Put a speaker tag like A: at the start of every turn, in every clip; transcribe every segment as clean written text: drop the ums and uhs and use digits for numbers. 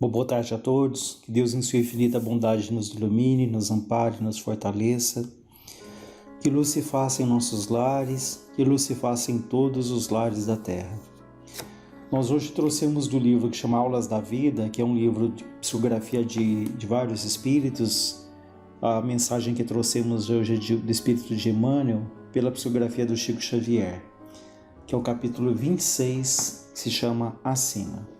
A: Boa tarde a todos, que Deus em sua infinita bondade nos ilumine, nos ampare, nos fortaleça, que luz se faça em nossos lares, que luz se faça em todos os lares da terra. Nós hoje trouxemos do livro que chama Aulas da Vida, que é um livro de psicografia de vários espíritos. A mensagem que trouxemos hoje é do espírito de Emmanuel, pela psicografia do Chico Xavier, que é o capítulo 26, que se chama Acima.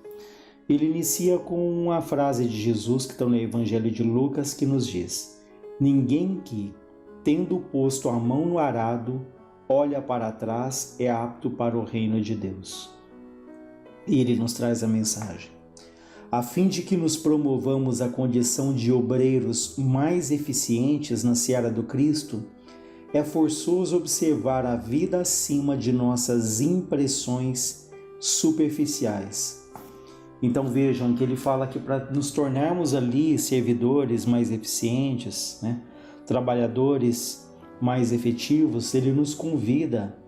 A: Ele inicia com uma frase de Jesus que está no Evangelho de Lucas, que nos diz: ninguém que, tendo posto a mão no arado, olha para trás, é apto para o reino de Deus. E ele nos traz a mensagem: a fim de que nos promovamos a condição de obreiros mais eficientes na seara do Cristo, é forçoso observar a vida acima de nossas impressões superficiais. Então vejam que ele fala que para nos tornarmos ali servidores mais eficientes, trabalhadores mais efetivos, ele nos convida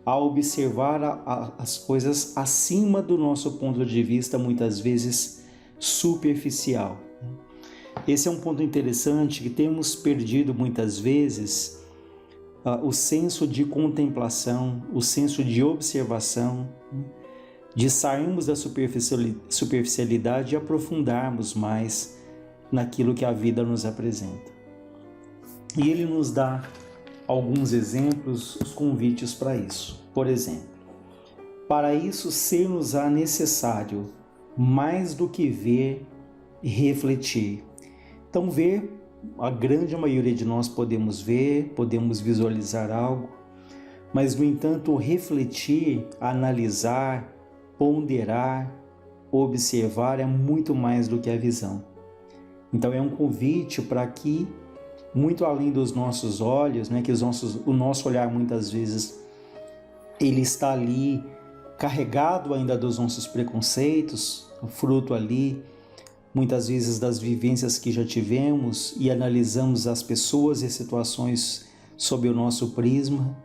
A: a observar as coisas acima do nosso ponto de vista, muitas vezes superficial. Esse é um ponto interessante, que temos perdido muitas vezes o senso de contemplação, o senso de observação, de sairmos da superficialidade e aprofundarmos mais naquilo que a vida nos apresenta. E ele nos dá alguns exemplos, os convites para isso. Por exemplo, para isso ser-nos-á necessário mais do que ver e refletir. Então ver, a grande maioria de nós podemos ver, podemos visualizar algo, mas no entanto refletir, analisar, ponderar, observar é muito mais do que a visão. Então é um convite para que, muito além dos nossos olhos, que o nosso olhar muitas vezes ele está ali carregado ainda dos nossos preconceitos, fruto ali muitas vezes das vivências que já tivemos, e analisamos as pessoas e situações sob o nosso prisma,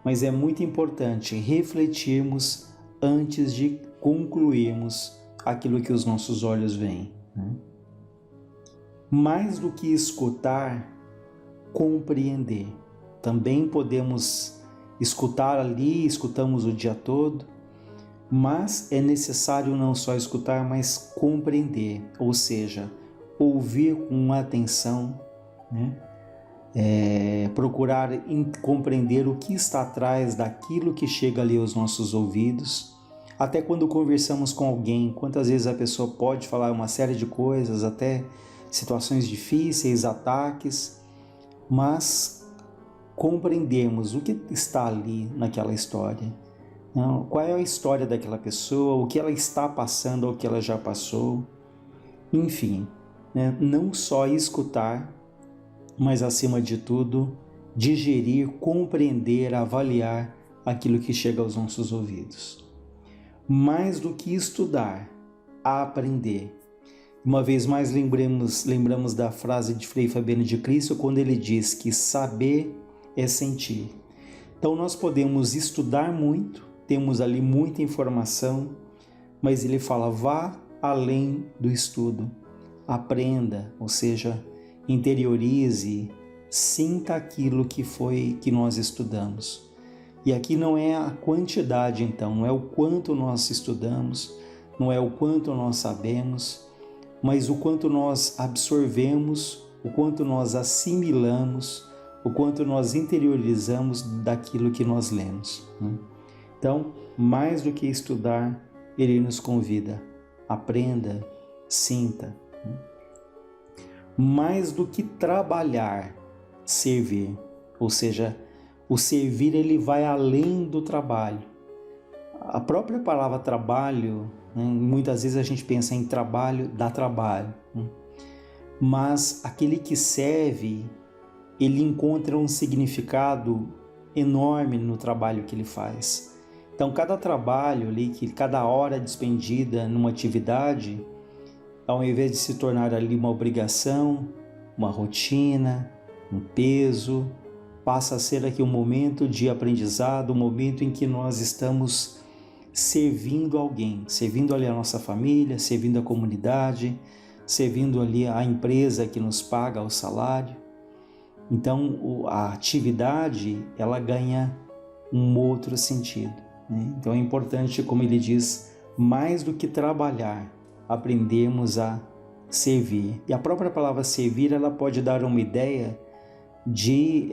A: mas é muito importante refletirmos antes de concluirmos aquilo que os nossos olhos veem. Mais do que escutar, compreender. Também podemos escutar ali, escutamos o dia todo, mas é necessário não só escutar, mas compreender, ou seja, ouvir com atenção, procurar compreender o que está atrás daquilo que chega ali aos nossos ouvidos. Até quando conversamos com alguém, quantas vezes a pessoa pode falar uma série de coisas, até situações difíceis, ataques, mas compreendemos o que está ali naquela história. Qual é a história daquela pessoa, o que ela está passando ou o que ela já passou. Enfim, não só escutar, mas acima de tudo, digerir, compreender, avaliar aquilo que chega aos nossos ouvidos. Mais do que estudar, aprender. Uma vez mais lembramos da frase de Frei Fabiano de Cristo, quando ele diz que saber é sentir. Então nós podemos estudar muito, temos ali muita informação, mas ele fala, vá além do estudo, aprenda, ou seja, interiorize, sinta aquilo que nós estudamos. E aqui não é a quantidade, então, não é o quanto nós estudamos, não é o quanto nós sabemos, mas o quanto nós absorvemos, o quanto nós assimilamos, o quanto nós interiorizamos daquilo que nós lemos. Então, mais do que estudar, ele nos convida, aprenda, sinta. Mais do que trabalhar, servir, ou seja, o servir ele vai além do trabalho. A própria palavra trabalho, muitas vezes a gente pensa em trabalho, dá trabalho, mas aquele que serve, ele encontra um significado enorme no trabalho que ele faz. Então cada trabalho ali, cada hora despendida numa atividade, ao invés de se tornar ali uma obrigação, uma rotina, um peso, passa a ser aqui um momento de aprendizado, um momento em que nós estamos servindo alguém, servindo ali a nossa família, servindo a comunidade, servindo ali a empresa que nos paga o salário. Então, a atividade, ela ganha um outro sentido, né? Então, é importante, como ele diz, mais do que trabalhar, aprendemos a servir. E a própria palavra servir, ela pode dar uma ideia de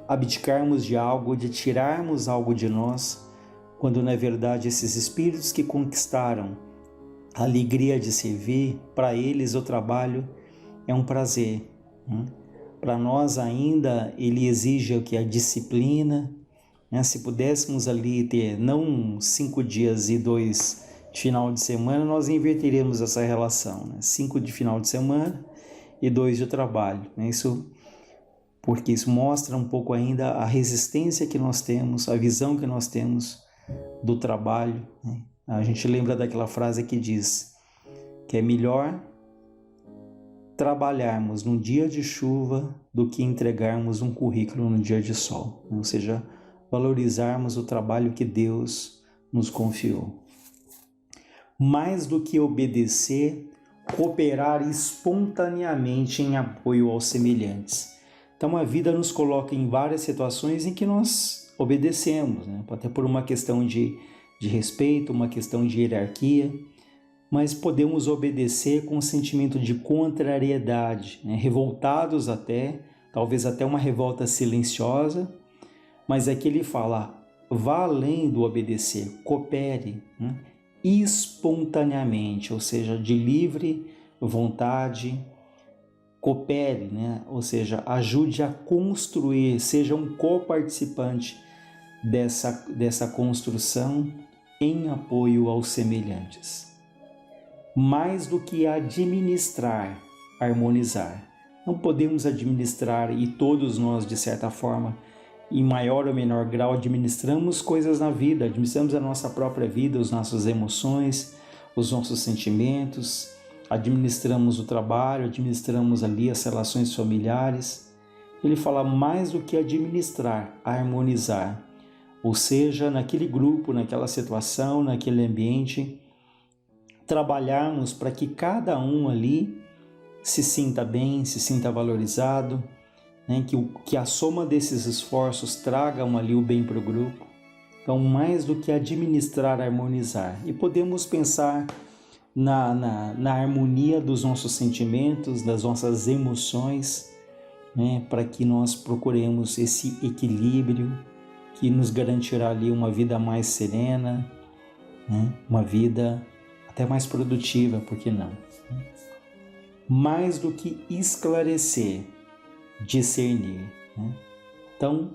A: abdicarmos de algo, de tirarmos algo de nós, quando na verdade esses espíritos que conquistaram a alegria de servir, para eles o trabalho é um prazer, né? Para nós ainda ele exige o que? A disciplina, né? Se pudéssemos ali ter não 5 dias e 2 de final de semana, nós inverteríamos essa relação, né? 5 de final de semana e 2 de trabalho, né? Porque isso mostra um pouco ainda a resistência que nós temos, a visão que nós temos do trabalho, né? A gente lembra daquela frase que diz que é melhor trabalharmos num dia de chuva do que entregarmos um currículo no dia de sol, ou seja, valorizarmos o trabalho que Deus nos confiou. Mais do que obedecer, cooperar espontaneamente em apoio aos semelhantes. Então a vida nos coloca em várias situações em que nós obedecemos, né? Até por uma questão de respeito, uma questão de hierarquia, mas podemos obedecer com um sentimento de contrariedade, né? Revoltados até, talvez até uma revolta silenciosa, mas aqui ele fala, vá além do obedecer, coopere, né? Espontaneamente, ou seja, de livre vontade, coopere, né? Ou seja, ajude a construir, seja um coparticipante dessa construção em apoio aos semelhantes. Mais do que administrar, harmonizar. Não podemos administrar, e todos nós, de certa forma, em maior ou menor grau, administramos coisas na vida, administramos a nossa própria vida, as nossas emoções, os nossos sentimentos, administramos o trabalho, administramos ali as relações familiares. Ele fala mais do que administrar, harmonizar. Ou seja, naquele grupo, naquela situação, naquele ambiente, trabalharmos para que cada um ali se sinta bem, se sinta valorizado, né? Que a soma desses esforços tragam ali o bem para o grupo. Então, mais do que administrar, harmonizar. E podemos pensar na harmonia dos nossos sentimentos, das nossas emoções, né? Para que nós procuremos esse equilíbrio que nos garantirá ali uma vida mais serena, né? Uma vida até mais produtiva, por que não? Mais do que esclarecer, discernir, né? Então,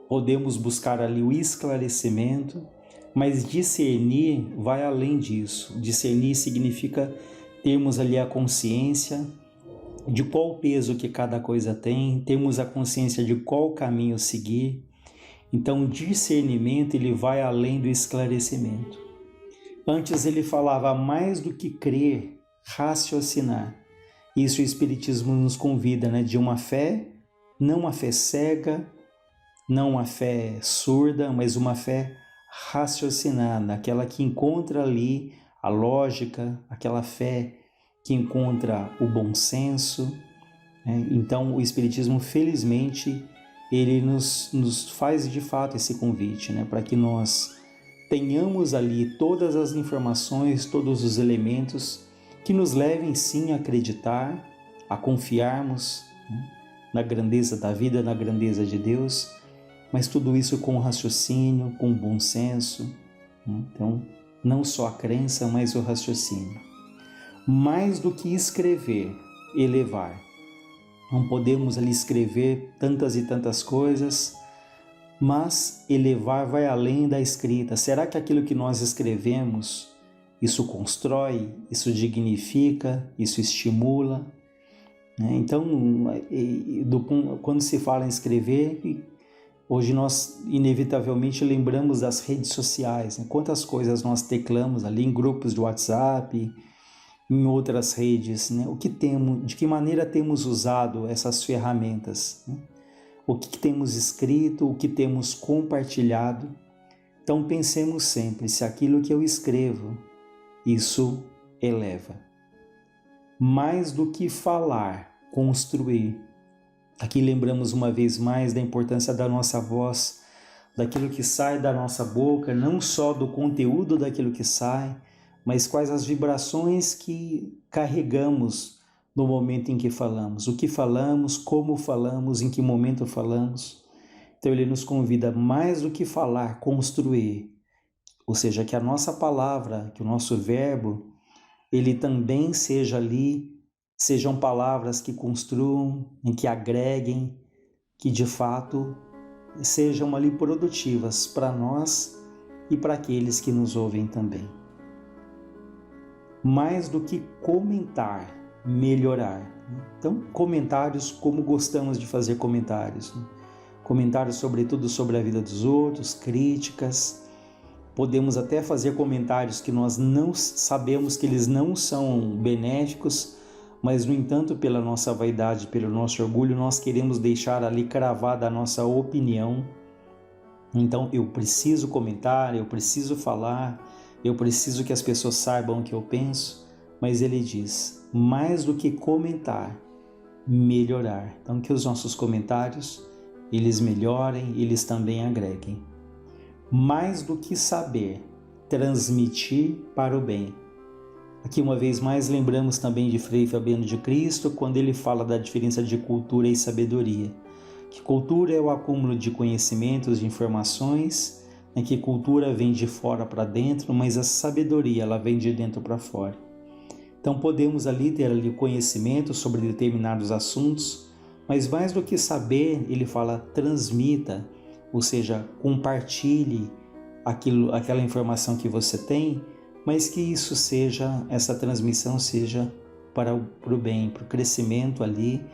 A: podemos buscar ali o esclarecimento, mas discernir vai além disso. Discernir significa termos ali a consciência de qual peso que cada coisa tem, termos a consciência de qual caminho seguir. Então, o discernimento ele vai além do esclarecimento. Antes ele falava mais do que crer, raciocinar. Isso o Espiritismo nos convida, né? De uma fé, não uma fé cega, não uma fé surda, mas uma fé raciocinada, aquela que encontra ali a lógica, aquela fé que encontra o bom senso, né? Então o Espiritismo, felizmente, ele nos faz de fato esse convite, né? Para que nós tenhamos ali todas as informações, todos os elementos que nos levem sim a acreditar, a confiarmos, né? Na grandeza da vida, na grandeza de Deus, mas tudo isso com raciocínio, com bom senso, né? Então, não só a crença, mas o raciocínio. Mais do que escrever, elevar. Não podemos ali escrever tantas e tantas coisas, mas elevar vai além da escrita. Será que aquilo que nós escrevemos, isso constrói, isso dignifica, isso estimula? Então, quando se fala em escrever, hoje nós inevitavelmente lembramos das redes sociais, né? Quantas coisas nós teclamos ali em grupos de WhatsApp, em outras redes, né? O que temos, de que maneira temos usado essas ferramentas, né? O que temos escrito, o que temos compartilhado, Então pensemos sempre se aquilo que eu escrevo, isso eleva. Mais do que falar, construir. Aqui lembramos uma vez mais da importância da nossa voz, daquilo que sai da nossa boca, não só do conteúdo daquilo que sai, mas quais as vibrações que carregamos no momento em que falamos. O que falamos, como falamos, em que momento falamos. Então ele nos convida mais do que falar, construir. Ou seja, que a nossa palavra, que o nosso verbo, ele também seja ali, sejam palavras que construam, que agreguem, que de fato sejam ali produtivas para nós e para aqueles que nos ouvem também. Mais do que comentar, melhorar. Então, comentários como gostamos de fazer comentários. Comentários sobretudo sobre a vida dos outros, críticas. Podemos até fazer comentários que nós não sabemos que eles não são benéficos, mas, no entanto, pela nossa vaidade, pelo nosso orgulho, nós queremos deixar ali cravada a nossa opinião. Então, eu preciso comentar, eu preciso falar, eu preciso que as pessoas saibam o que eu penso, mas ele diz, mais do que comentar, melhorar. Então, que os nossos comentários, eles melhorem, eles também agreguem. Mais do que saber, transmitir para o bem. Aqui uma vez mais lembramos também de Frei Fabiano de Cristo, quando ele fala da diferença de cultura e sabedoria. Que cultura é o acúmulo de conhecimentos, de informações, que cultura vem de fora para dentro, mas a sabedoria ela vem de dentro para fora. Então podemos ali ter conhecimento sobre determinados assuntos, mas mais do que saber, ele fala transmita, ou seja, compartilhe aquela informação que você tem, mas que isso seja, essa transmissão seja para o bem, para o crescimento ali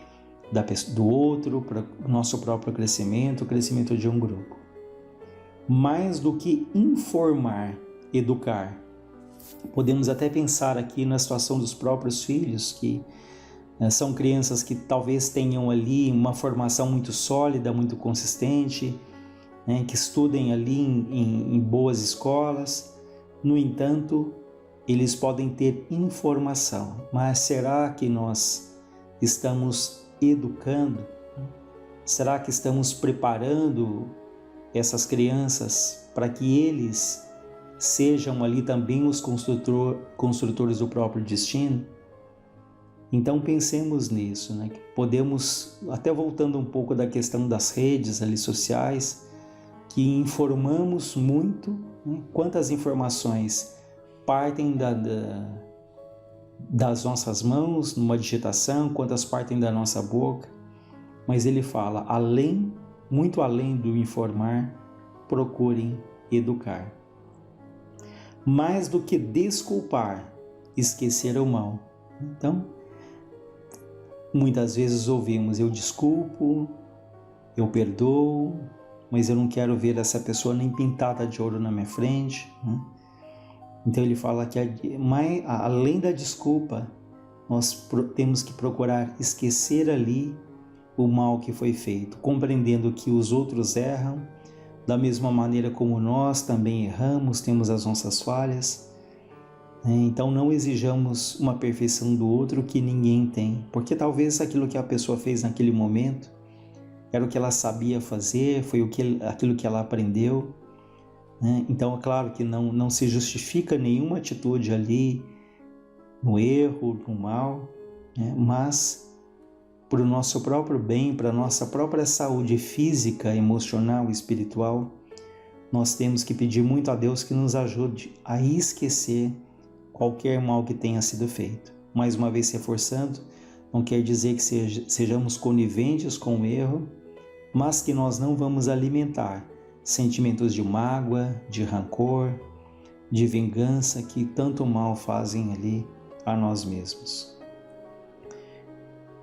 A: do outro, para o nosso próprio crescimento, o crescimento de um grupo. Mais do que informar, educar. Podemos até pensar aqui na situação dos próprios filhos, que são crianças que talvez tenham ali uma formação muito sólida, muito consistente, que estudem ali em boas escolas. No entanto, eles podem ter informação, mas será que nós estamos educando? Será que estamos preparando essas crianças para que eles sejam ali também os construtores do próprio destino? Então pensemos nisso, que podemos, até voltando um pouco da questão das redes ali sociais, que informamos muito, quantas informações partem das nossas mãos numa digitação, quantas partem da nossa boca, mas ele fala, muito além do informar, procurem educar. Mais do que desculpar, esquecer o mal. Então, muitas vezes ouvimos, eu desculpo, eu perdoo, mas eu não quero ver essa pessoa nem pintada de ouro na minha frente. Então ele fala que além da desculpa, nós temos que procurar esquecer ali o mal que foi feito, compreendendo que os outros erram, da mesma maneira como nós também erramos, temos as nossas falhas. Então não exijamos uma perfeição do outro que ninguém tem, porque talvez aquilo que a pessoa fez naquele momento era o que ela sabia fazer, foi aquilo que ela aprendeu. Então é claro que não se justifica nenhuma atitude ali no erro, no mal, mas para o nosso próprio bem, para a nossa própria saúde física, emocional e espiritual, nós temos que pedir muito a Deus que nos ajude a esquecer qualquer mal que tenha sido feito. Mais uma vez reforçando, não quer dizer que sejamos coniventes com o erro, mas que nós não vamos alimentar sentimentos de mágoa, de rancor, de vingança que tanto mal fazem ali a nós mesmos.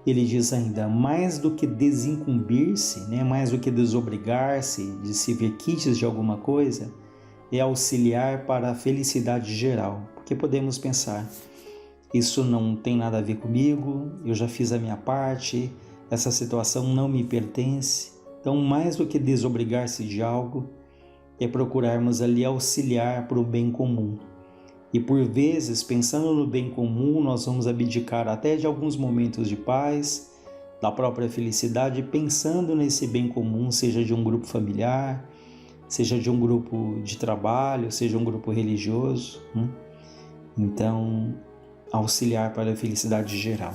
A: Ele diz ainda, mais do que desincumbir-se, mais do que desobrigar-se de se ver quites de alguma coisa, é auxiliar para a felicidade geral. Porque podemos pensar, isso não tem nada a ver comigo, eu já fiz a minha parte, essa situação não me pertence. Então, mais do que desobrigar-se de algo, é procurarmos ali auxiliar para o bem comum. E por vezes, pensando no bem comum, nós vamos abdicar até de alguns momentos de paz, da própria felicidade, pensando nesse bem comum, seja de um grupo familiar, seja de um grupo de trabalho, seja um grupo religioso. Então, auxiliar para a felicidade geral.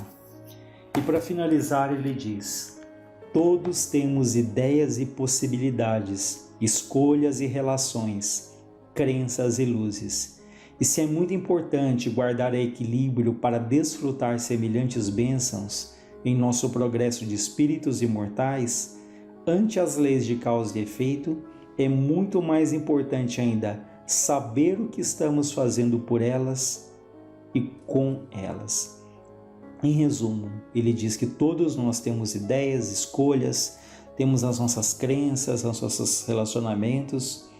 A: E para finalizar, ele diz: todos temos ideias e possibilidades, escolhas e relações, crenças e luzes. E se é muito importante guardar equilíbrio para desfrutar semelhantes bênçãos em nosso progresso de espíritos imortais, ante as leis de causa e efeito, é muito mais importante ainda saber o que estamos fazendo por elas e com elas. Em resumo, ele diz que todos nós temos ideias, escolhas, temos as nossas crenças, os nossos relacionamentos,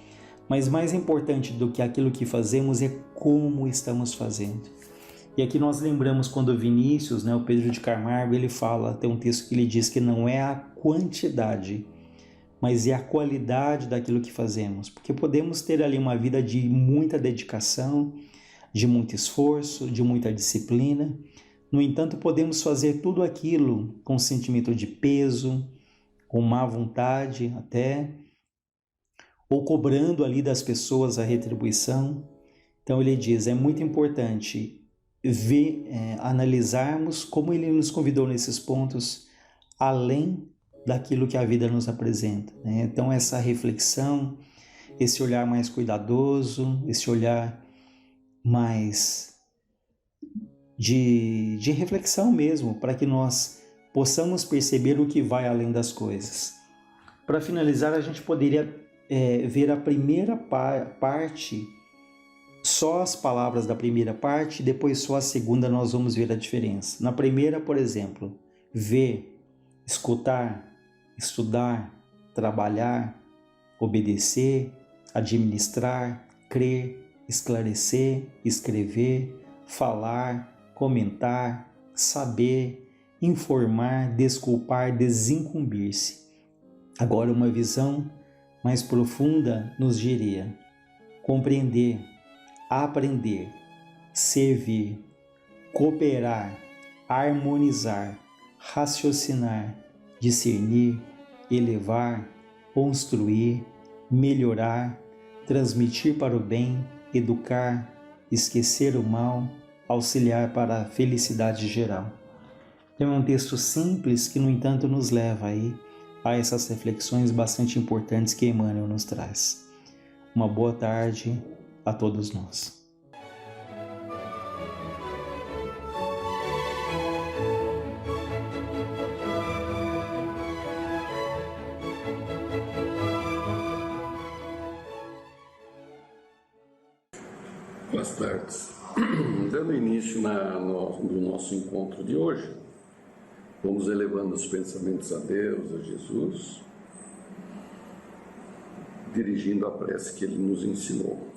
A: mas mais importante do que aquilo que fazemos é como estamos fazendo. E aqui nós lembramos quando Vinícius, o Pedro de Camargo, ele fala, tem um texto que ele diz que não é a quantidade, mas é a qualidade daquilo que fazemos. Porque podemos ter ali uma vida de muita dedicação, de muito esforço, de muita disciplina. No entanto, podemos fazer tudo aquilo com sentimento de peso, com má vontade até, ou cobrando ali das pessoas a retribuição. Então ele diz, é muito importante analisarmos como ele nos convidou nesses pontos, além daquilo que a vida nos apresenta. Então essa reflexão, esse olhar mais cuidadoso, esse olhar mais de reflexão mesmo, para que nós possamos perceber o que vai além das coisas. Para finalizar, a gente poderia ver a primeira parte, só as palavras da primeira parte, depois só a segunda nós vamos ver a diferença. Na primeira, por exemplo, ver, escutar, estudar, trabalhar, obedecer, administrar, crer, esclarecer, escrever, falar, comentar, saber, informar, desculpar, desincumbir-se. Agora, uma visão mais profunda nos diria compreender, aprender, servir, cooperar, harmonizar, raciocinar, discernir, elevar, construir, melhorar, transmitir para o bem, educar, esquecer o mal, auxiliar para a felicidade geral. Então é um texto simples que, no entanto, nos leva aí a essas reflexões bastante importantes que Emmanuel nos traz. Uma boa tarde a todos nós.
B: Boas tardes. Dando início no nosso encontro de hoje, vamos elevando os pensamentos a Deus, a Jesus, dirigindo a prece que Ele nos ensinou.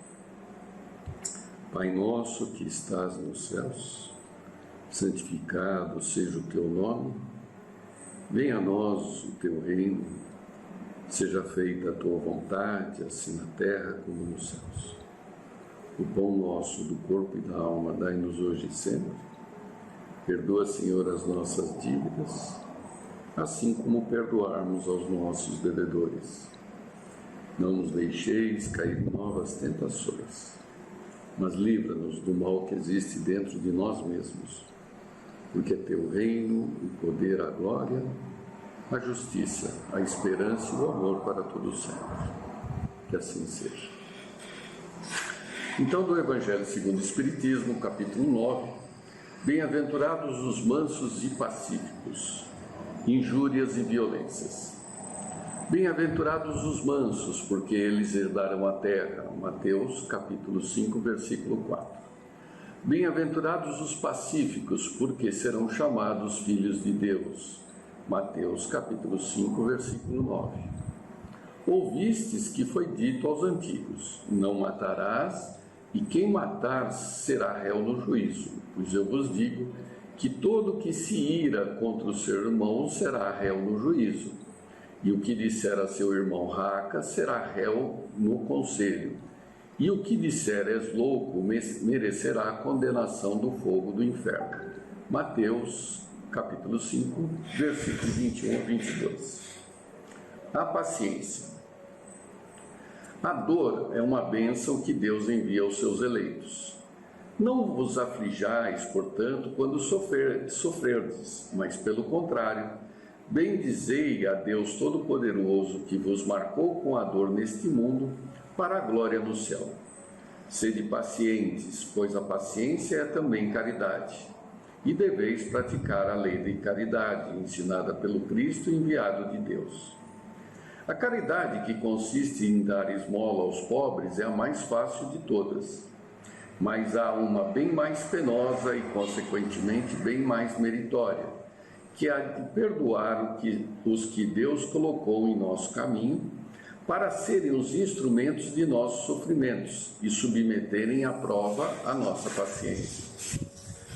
B: Pai nosso que estás nos céus, santificado seja o teu nome, venha a nós o teu reino, seja feita a tua vontade, assim na terra como nos céus. O pão nosso do corpo e da alma dai-nos hoje e sempre. Perdoa, Senhor, as nossas dívidas, assim como perdoarmos aos nossos devedores. Não nos deixeis cair em novas tentações, mas livra-nos do mal que existe dentro de nós mesmos, porque é teu reino, o poder, a glória, a justiça, a esperança e o amor para todos sempre. Que assim seja. Então, do Evangelho segundo o Espiritismo, capítulo 9, bem-aventurados os mansos e pacíficos, injúrias e violências. Bem-aventurados os mansos, porque eles herdarão a terra. Mateus, capítulo 5, versículo 4. Bem-aventurados os pacíficos, porque serão chamados filhos de Deus. Mateus, capítulo 5, versículo 9. Ouvistes que foi dito aos antigos: não matarás, e quem matar será réu no juízo. Pois eu vos digo que todo que se ira contra o seu irmão será réu no juízo. E o que disser a seu irmão raca será réu no conselho. E o que disser és louco merecerá a condenação do fogo do inferno. Mateus, capítulo 5, versículos 21 a 22. A paciência. A dor é uma bênção que Deus envia aos seus eleitos. Não vos aflijais, portanto, quando sofrerdes, mas pelo contrário, bendizei a Deus Todo-Poderoso que vos marcou com a dor neste mundo para a glória no céu. Sede pacientes, pois a paciência é também caridade. E deveis praticar a lei de caridade, ensinada pelo Cristo enviado de Deus. A caridade, que consiste em dar esmola aos pobres, é a mais fácil de todas. Mas há uma bem mais penosa e, consequentemente, bem mais meritória, que é a de perdoar os que Deus colocou em nosso caminho, para serem os instrumentos de nossos sofrimentos e submeterem à prova a nossa paciência.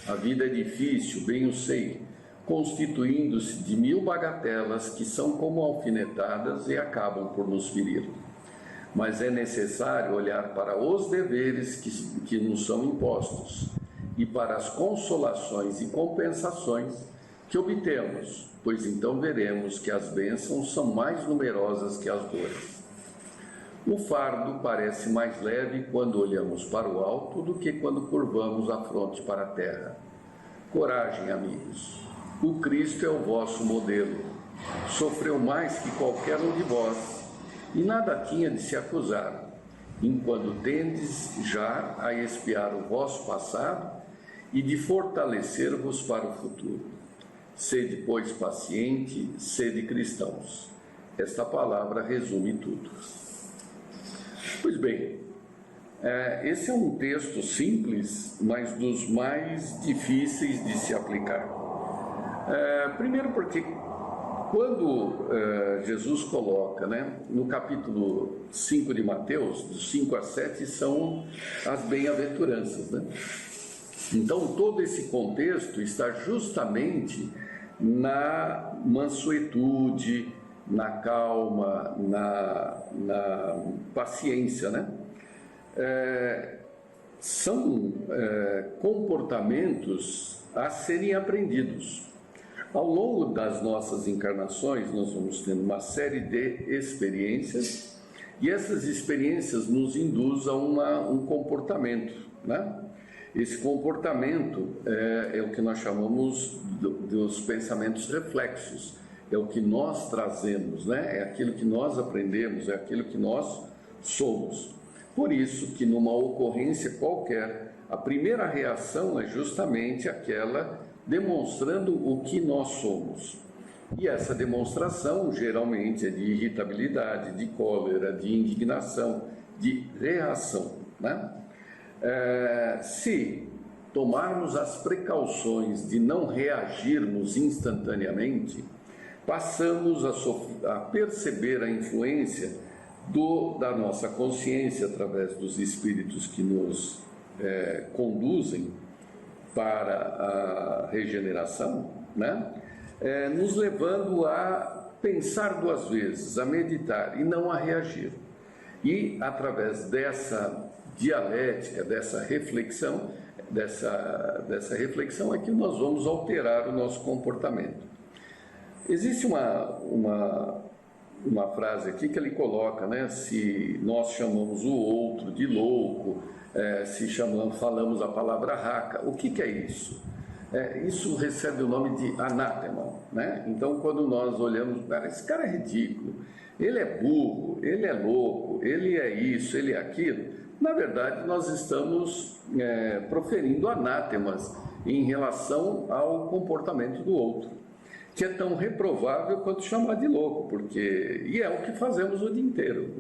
B: A vida é difícil, bem o sei, constituindo-se de 1000 bagatelas que são como alfinetadas e acabam por nos ferir. Mas é necessário olhar para os deveres que nos são impostos e para as consolações e compensações que obtemos, pois então veremos que as bênçãos são mais numerosas que as dores. O fardo parece mais leve quando olhamos para o alto do que quando curvamos a fronte para a terra. Coragem, amigos. O Cristo é o vosso modelo. Sofreu mais que qualquer um de vós e nada tinha de se acusar, enquanto tendes já a expiar o vosso passado e de fortalecer-vos para o futuro. Sede, pois, paciente, sede cristãos. Esta palavra resume tudo. Pois bem, esse é um texto simples, mas dos mais difíceis de se aplicar. Primeiro porque quando Jesus coloca, no capítulo 5 de Mateus, dos 5 a 7, são as bem-aventuranças, Então, todo esse contexto está justamente na mansuetude, na calma, na paciência, São comportamentos a serem aprendidos. Ao longo das nossas encarnações, nós vamos tendo uma série de experiências e essas experiências nos induzem a um comportamento, Esse comportamento é o que nós chamamos dos pensamentos reflexos, é o que nós trazemos, é aquilo que nós aprendemos, é aquilo que nós somos. Por isso que numa ocorrência qualquer, a primeira reação é justamente aquela demonstrando o que nós somos. E essa demonstração geralmente é de irritabilidade, de cólera, de indignação, de reação, Se tomarmos as precauções de não reagirmos instantaneamente, passamos a perceber a influência da nossa consciência através dos espíritos que nos conduzem para a regeneração, nos levando a pensar 2 vezes, a meditar e não a reagir. E através dessa dialética, dessa reflexão é que nós vamos alterar o nosso comportamento. Existe uma frase aqui que ele coloca, se nós chamamos o outro de louco, falamos a palavra raca, o que é isso? Isso recebe o nome de anátema, Então, quando nós olhamos, esse cara é ridículo, ele é burro, ele é louco, ele é isso, ele é aquilo, na verdade nós estamos proferindo anátemas em relação ao comportamento do outro, que é tão reprovável quanto chamar de louco, e é o que fazemos o dia inteiro,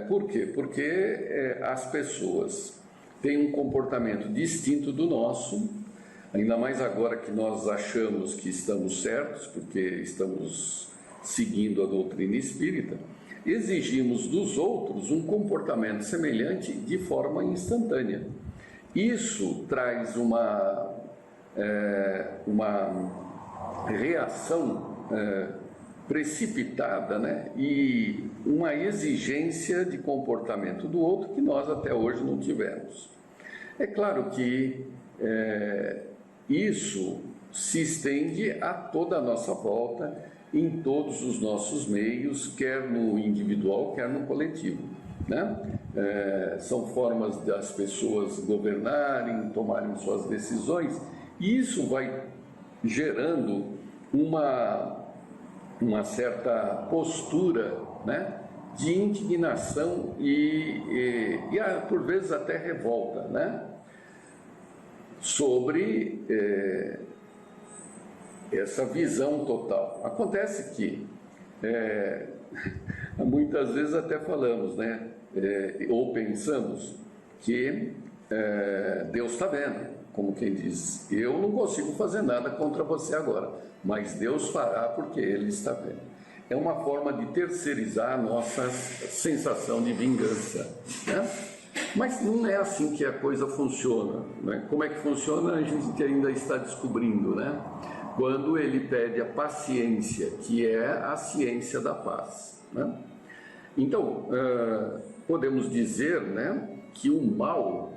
B: Por quê? Porque as pessoas têm um comportamento distinto do nosso, ainda mais agora que nós achamos que estamos certos, porque estamos seguindo a doutrina espírita, exigimos dos outros um comportamento semelhante de forma instantânea. Isso traz uma reação precipitada, né? E uma exigência de comportamento do outro que nós até hoje não tivemos. É claro que isso se estende a toda a nossa volta, em todos os nossos meios, quer no individual, quer no coletivo, né? São formas das pessoas governarem, tomarem suas decisões, e isso vai gerando uma certa postura, né, de indignação e por vezes até revolta, né, sobre essa visão total. Acontece que muitas vezes até falamos, né, ou pensamos que Deus está vendo, como quem diz, eu não consigo fazer nada contra você agora, mas Deus fará porque Ele está vendo. É uma forma de terceirizar a nossa sensação de vingança, né? Mas não é assim que a coisa funciona, né? Como é que funciona, a gente ainda está descobrindo, né? Quando Ele pede a paciência, que é a ciência da paz, né? Então, podemos dizer, né, que o mal,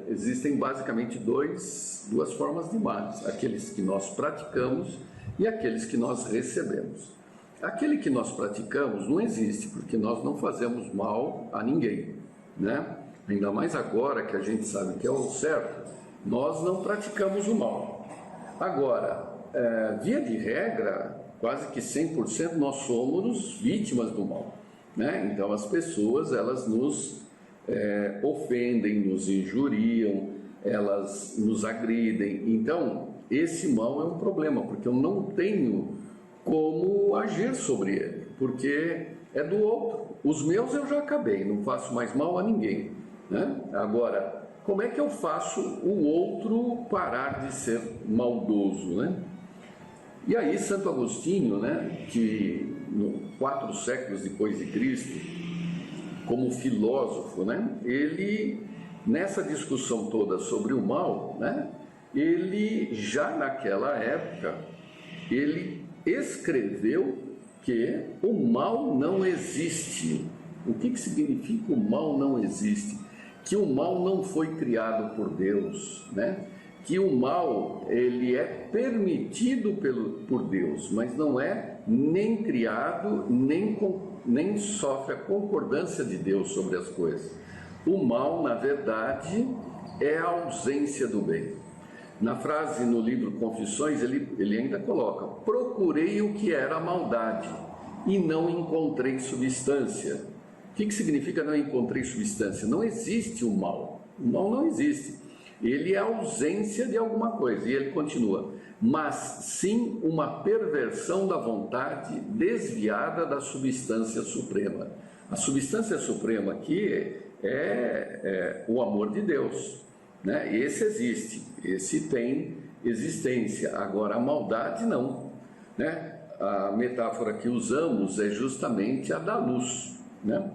B: existem basicamente duas formas de males: aqueles que nós praticamos e aqueles que nós recebemos. Aquele que nós praticamos não existe, porque nós não fazemos mal a ninguém, né? Ainda mais agora que a gente sabe que é o certo, nós não praticamos o mal. Agora, via de regra, quase que 100% nós somos vítimas do mal, né? Então as pessoas, elas nos ofendem, nos injuriam, elas nos agridem. Então esse mal é um problema, porque eu não tenho como agir sobre ele, porque é do outro. Os meus eu já acabei, não faço mais mal a ninguém, né? Agora, como é que eu faço o outro parar de ser maldoso, né? E aí Santo Agostinho, né, que 4 séculos depois de Cristo, como filósofo, né, ele, nessa discussão toda sobre o mal, né, ele já naquela época, ele escreveu que o mal não existe. O que significa o mal não existe? Que o mal não foi criado por Deus, né? Que o mal, ele é permitido por Deus, mas não é nem criado, nem sofre a concordância de Deus sobre as coisas. O mal, na verdade, é a ausência do bem. Na frase, no livro Confissões, ele ainda coloca: procurei o que era maldade e não encontrei substância. O que significa não encontrei substância? Não existe o mal. O mal não existe. Ele é a ausência de alguma coisa. E ele continua: mas sim uma perversão da vontade desviada da substância suprema. A substância suprema aqui é o amor de Deus, né? Esse existe, esse tem existência. Agora a maldade não, né? A metáfora que usamos é justamente a da luz, né?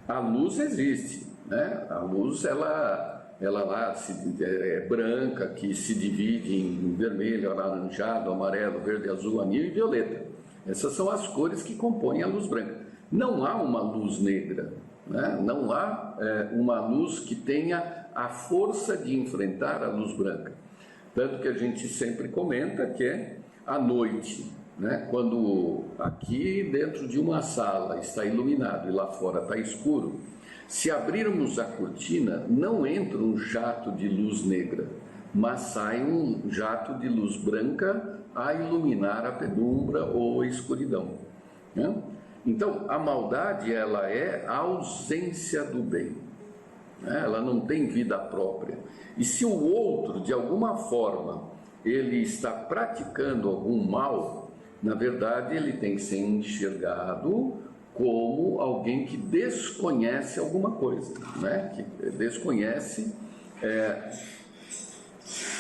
B: A luz existe, né? A luz ela lá é branca, que se divide em vermelho, alaranjado, amarelo, verde, azul, anil e violeta. Essas são as cores que compõem a luz branca. Não há uma luz negra, né? Não há uma luz que tenha a força de enfrentar a luz branca. Tanto que a gente sempre comenta que é à noite, né? Quando aqui dentro de uma sala está iluminado e lá fora está escuro, se abrirmos a cortina, não entra um jato de luz negra, mas sai um jato de luz branca a iluminar a penumbra ou a escuridão, né? Então, a maldade, ela é a ausência do bem, né? Ela não tem vida própria. E se o outro, de alguma forma, ele está praticando algum mal, na verdade, ele tem que ser enxergado como alguém que desconhece alguma coisa, né? Que desconhece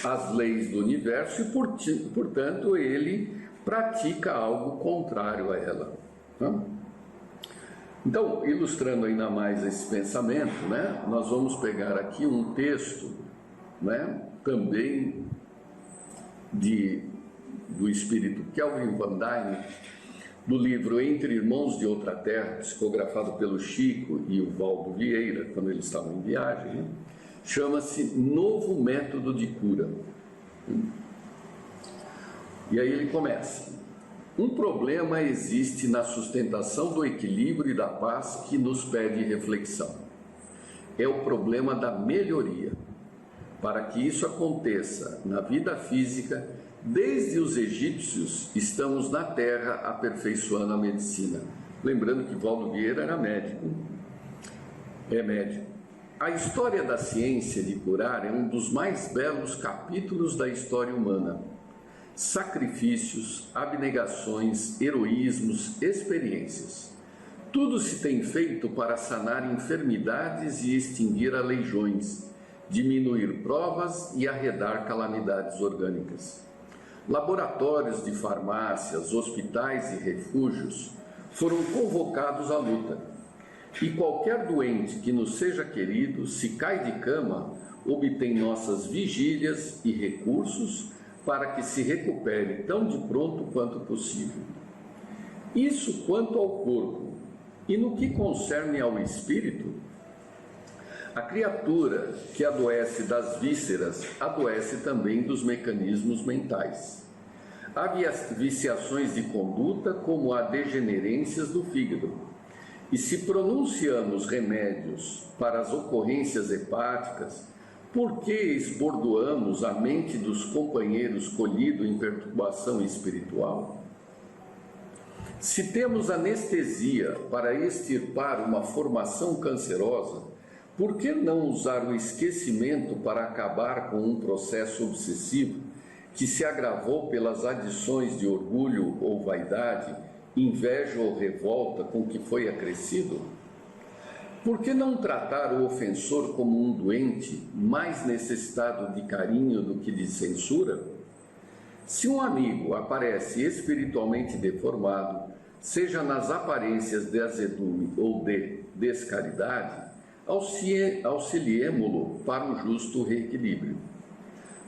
B: as leis do universo e, portanto, ele pratica algo contrário a ela, né? Então, ilustrando ainda mais esse pensamento, né, nós vamos pegar aqui um texto, né, também do espírito Kelvin Van Dyne, do livro Entre Irmãos de Outra Terra, psicografado pelo Chico e o Valdo Vieira, quando eles estavam em viagem, né? Chama-se Novo Método de Cura. E aí ele começa: um problema existe na sustentação do equilíbrio e da paz que nos pede reflexão. É o problema da melhoria. Para que isso aconteça na vida física, desde os egípcios, estamos na Terra aperfeiçoando a medicina. Lembrando que Valdo Vieira era médico. É médico. A história da ciência de curar é um dos mais belos capítulos da história humana. Sacrifícios, abnegações, heroísmos, experiências. Tudo se tem feito para sanar enfermidades e extinguir aleijões, diminuir provas e arredar calamidades orgânicas. Laboratórios de farmácias, hospitais e refúgios foram convocados à luta. E qualquer doente que nos seja querido, se cai de cama, obtém nossas vigílias e recursos para que se recupere tão de pronto quanto possível. Isso quanto ao corpo. E no que concerne ao espírito, a criatura que adoece das vísceras adoece também dos mecanismos mentais. Há viciações de conduta, como há degenerências do fígado. E se pronunciamos remédios para as ocorrências hepáticas, por que esbordoamos a mente dos companheiros colhido em perturbação espiritual? Se temos anestesia para extirpar uma formação cancerosa, por que não usar o esquecimento para acabar com um processo obsessivo que se agravou pelas adições de orgulho ou vaidade, inveja ou revolta com que foi acrescido? Por que não tratar o ofensor como um doente, mais necessitado de carinho do que de censura? Se um amigo aparece espiritualmente deformado, seja nas aparências de azedume ou de descaridade, auxiliemo-lo para o justo reequilíbrio.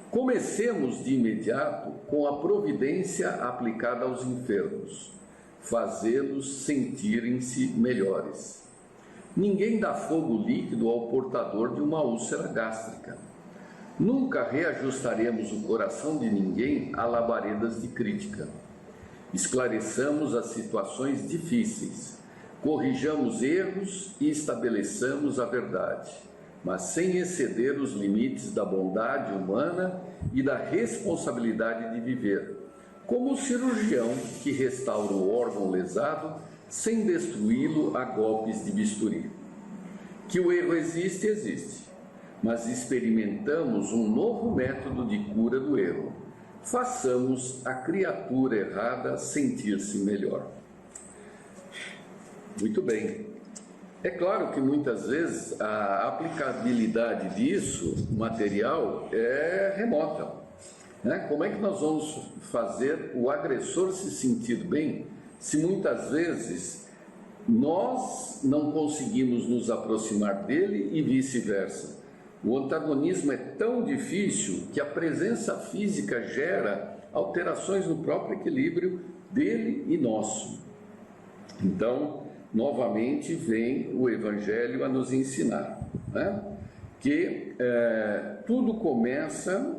B: Comecemos de imediato com a providência aplicada aos enfermos, fazê-los sentirem-se melhores. Ninguém dá fogo líquido ao portador de uma úlcera gástrica. Nunca reajustaremos o coração de ninguém a labaredas de crítica. Esclareçamos as situações difíceis, corrijamos erros e estabeleçamos a verdade, mas sem exceder os limites da bondade humana e da responsabilidade de viver, como o cirurgião que restaura o órgão lesado sem destruí-lo a golpes de bisturi. Que o erro existe, existe, mas experimentamos um novo método de cura do erro. Façamos a criatura errada sentir-se melhor. Muito bem. É claro que muitas vezes a aplicabilidade disso, material, é remota, né? Como é que nós vamos fazer o agressor se sentir bem se muitas vezes nós não conseguimos nos aproximar dele e vice-versa? O antagonismo é tão difícil que a presença física gera alterações no próprio equilíbrio dele e nosso. Então, novamente vem o Evangelho a nos ensinar, né? Que tudo começa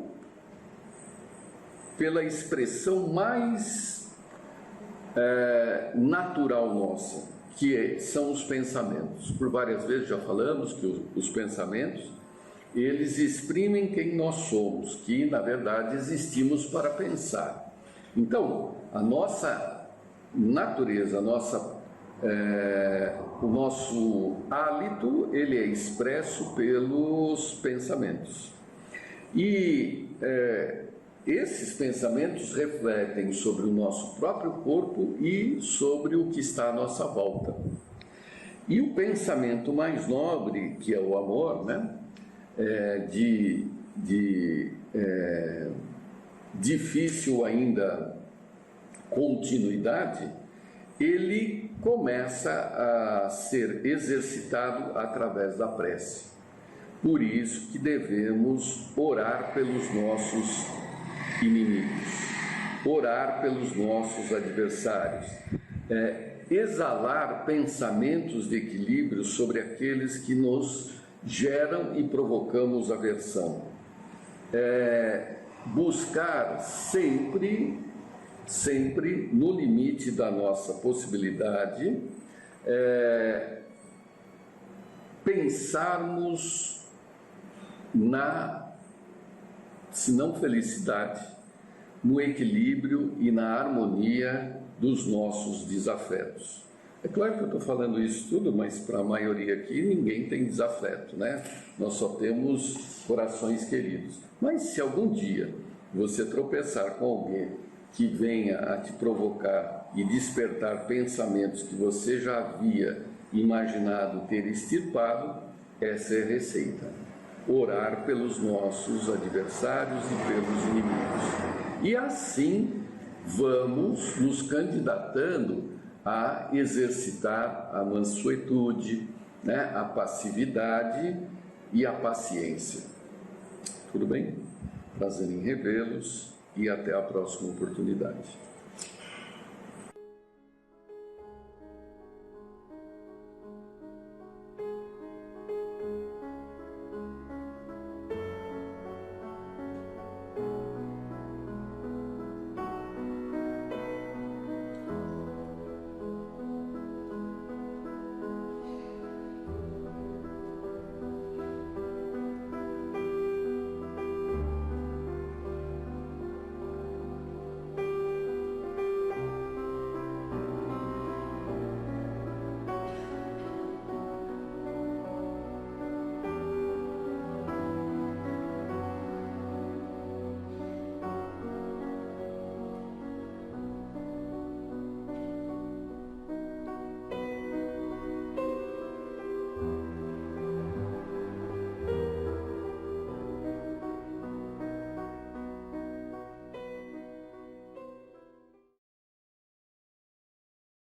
B: pela expressão mais natural nossa, que são os pensamentos. Por várias vezes já falamos que os pensamentos, eles exprimem quem nós somos, que na verdade existimos para pensar. Então, a nossa natureza, o nosso hálito, ele é expresso pelos pensamentos. E esses pensamentos refletem sobre o nosso próprio corpo e sobre o que está à nossa volta. E o pensamento mais nobre, que é o amor, né? Difícil ainda continuidade, ele começa a ser exercitado através da prece. Por isso que devemos orar pelos nossos inimigos, orar pelos nossos adversários, exalar pensamentos de equilíbrio sobre aqueles que nos geram e provocamos aversão. Buscar sempre no limite da nossa possibilidade, pensarmos se não felicidade, no equilíbrio e na harmonia dos nossos desafetos. É claro que eu estou falando isso tudo, mas para a maioria aqui ninguém tem desafeto, né? Nós só temos corações queridos. Mas se algum dia você tropeçar com alguém que venha a te provocar e despertar pensamentos que você já havia imaginado ter extirpado, essa é a receita. Orar pelos nossos adversários e pelos inimigos. E assim vamos nos candidatando a exercitar a mansuetude, né, a passividade e a paciência. Tudo bem? Prazer em revê-los e até a próxima oportunidade.